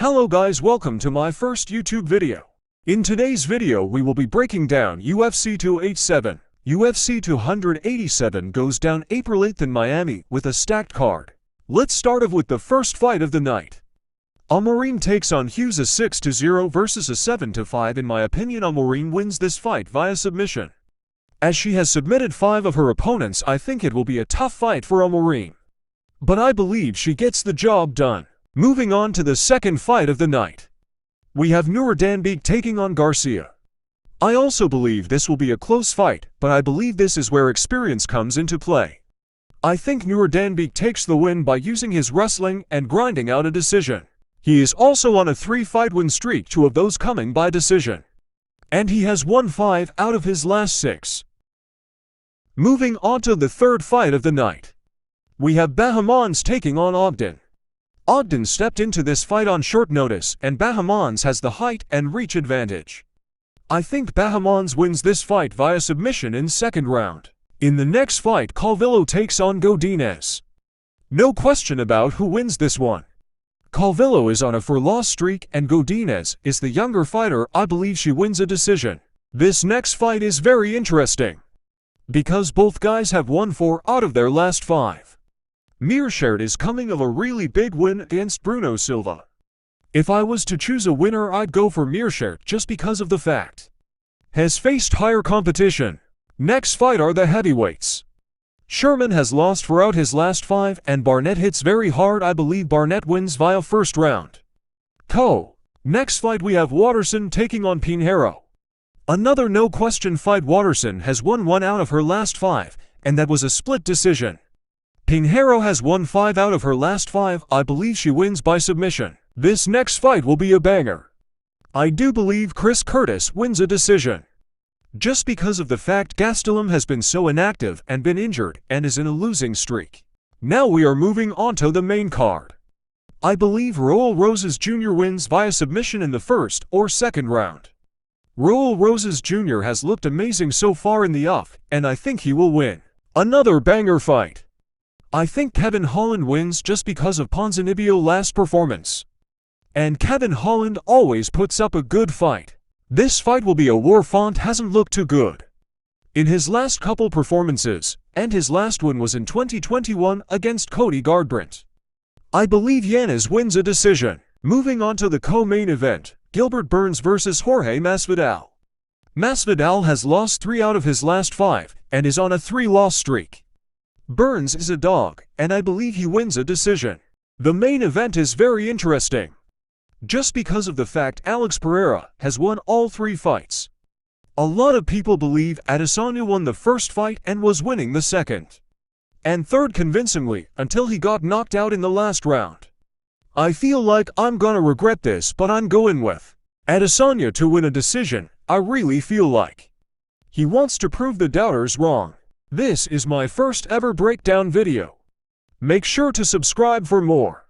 Hello guys, welcome to my first YouTube video. In today's video we will be breaking down UFC 287. UFC 287 goes down April 8th in Miami with a stacked card. Let's start off with the first fight of the night. Almarine takes on Hughes, a 6-0 versus a 7-5. In my opinion, Almarine wins this fight via submission. As she has submitted 5 of her opponents, I think it will be a tough fight for Almarine. But I believe she gets the job done. Moving on to the second fight of the night. We have Nour Danbigh taking on Garcia. I also believe this will be a close fight, but I believe this is where experience comes into play. I think Nour Danbigh takes the win by using his wrestling and grinding out a decision. He is also on a 3-fight win streak, 2 of those coming by decision. And he has won 5 out of his last 6. Moving on to the third fight of the night. We have Bahamons taking on Ogden. Ogden stepped into this fight on short notice, and Bahamons has the height and reach advantage. I think Bahamons wins this fight via submission in second round. In the next fight, Calvillo takes on Godinez. No question about who wins this one. Calvillo is on a 4-loss streak, and Godinez is the younger fighter. I believe she wins a decision. This next fight is very interesting, because both guys have won 4 out of their last 5. Meerschaert is coming of a really big win against Bruno Silva. If I was to choose a winner, I'd go for Meerschaert just because of the fact has faced higher competition. Next fight are the heavyweights. Sherman has lost throughout his last 5, and Barnett hits very hard. I believe Barnett wins via first round. Next fight we have Waterson taking on Pinheiro. Another no question fight. Waterson has won 1 out of her last 5, and that was a split decision. Pinheiro has won 5 out of her last 5. I believe she wins by submission. This next fight will be a banger. I do believe Chris Curtis wins a decision, just because of the fact Gastelum has been so inactive and been injured and is in a losing streak. Now we are moving on to the main card. I believe Raul Rosas Jr. wins via submission in the first or second round. Raul Rosas Jr. has looked amazing so far in the off, and I think he will win. Another banger fight. I think Kevin Holland wins just because of Ponzinibbio's last performance. And Kevin Holland always puts up a good fight. This fight will be a war. Font hasn't looked too good in his last couple performances, and his last win was in 2021 against Cody Garbrandt. I believe Yanez wins a decision. Moving on to the co-main event, Gilbert Burns versus Jorge Masvidal. Masvidal has lost 3 out of his last 5, and is on a 3-loss streak. Burns is a dog, and I believe he wins a decision. The main event is very interesting, just because of the fact Alex Pereira has won all 3 fights. A lot of people believe Adesanya won the first fight and was winning the second and third convincingly until he got knocked out in the last round. I feel like I'm gonna regret this, but I'm going with Adesanya to win a decision. I really feel like he wants to prove the doubters wrong. This is my first ever breakdown video. Make sure to subscribe for more.